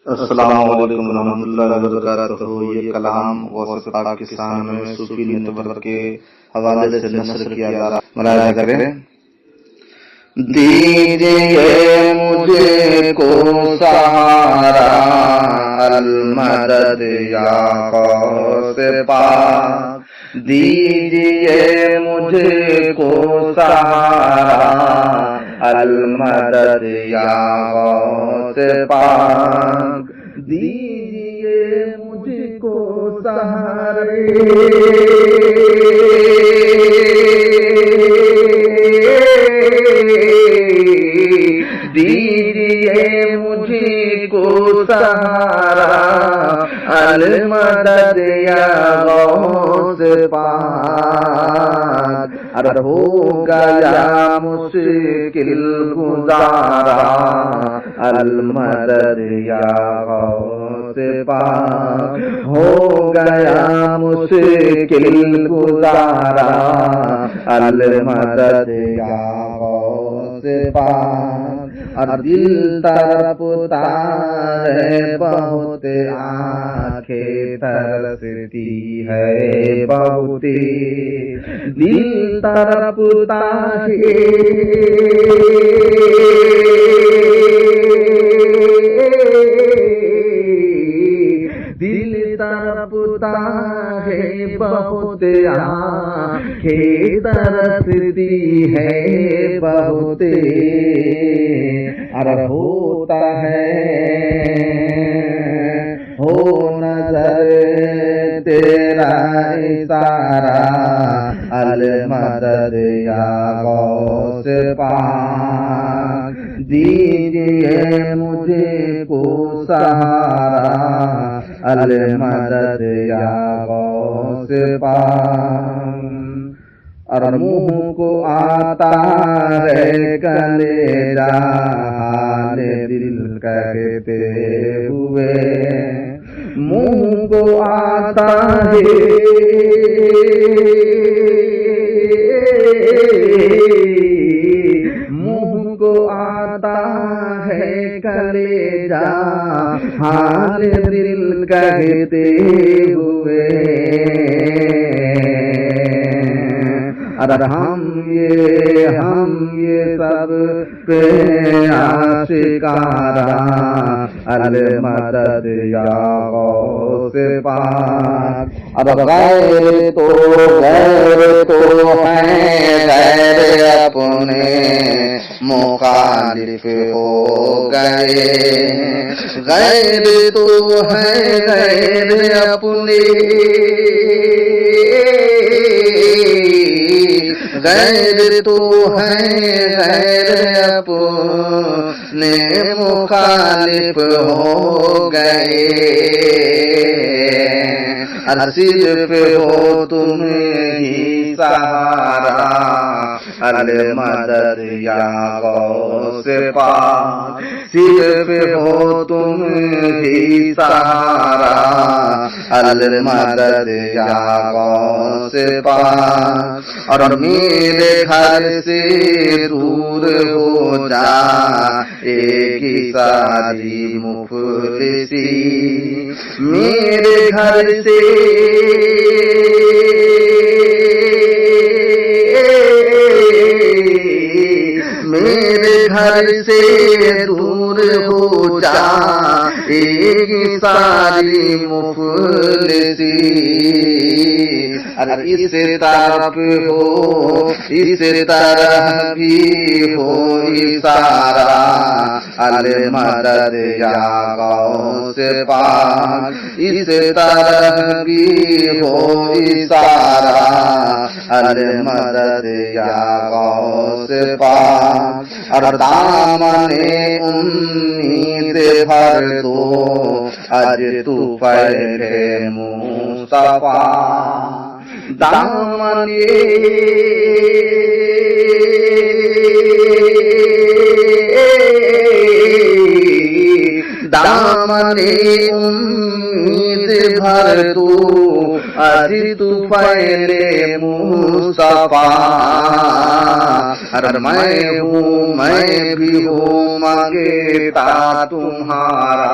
السلام علیکم ورحمۃ اللہ وبرکاتہ۔ یہ کلام غوث پاکستان میں صوفی نیٹورک کے حوالے سے نشر کیا جا رہا ہے، ملاحظہ کریں۔ دیجیے مجھے کو سہارا المدد یا غوث پاک، دیجیے مجھے کو سہارا المدد یا غوث پاک، دیجیے مجھ کو سہارے دیجیے مجھ کو سہارا المدد یا غوث پاک، ار ہو گیا مشکل گزارا المدد یا غوث پاک، ہو گیا مشکل گزارا المدد یا غوث پاک، اور دل تڑپتا ہے بہت، آنکھیں ترستی ہے بہت، دل تڑپتا ہے دل تڑپتا ہے بہت، آنکھیں ترستی ہے بہت، ارے ہوتا ہے ہو نظر تیرا اشارہ المدد یا غوث پاک، دیجیے مجھے کو سہارا المدد یا غوث پاک، اور منہ کو آتا ہے کلیجہ حال دل کہتے ہوئے، منہ کو آتا ہے منہ کو آتا ہے کلیجہ حال دل کہتے ہوئے، ارے ہم یہ سب پہ آشکارا المدد یا غوث پاک، اب غیر تو ہیں غیر اپنے مخالف ہو گئے، غیر تو ہیں غیر اپنے غیر تو ہیں غیر اپنے مخالف ہو گئے، صرف ہو تم ہی سہارا المدد یا غوث پاک، صرف ہو تم ہی سہارا المدد یا غوث پاک، اور میرے گھر سے دور ہو جا ایک ہی ساری مفلسی، میرے گھر سے میرے گھر سے دور ہو جا ایک ساری مفلسی، ارے اس طرف ہو اس طرح بھی ہو اشارہ المدد یا غوث پاک، اس طرح بھی ہو اشارہ المدد یا غوث پاک، اور دامن امید بھر دو اج تو پہلے مصطفیٰ، دامن دامن امید بھر تو اج تو پہلے مصطفیٰ، ہر میں ہوں میں بھی ہوں مانگتا تمہارا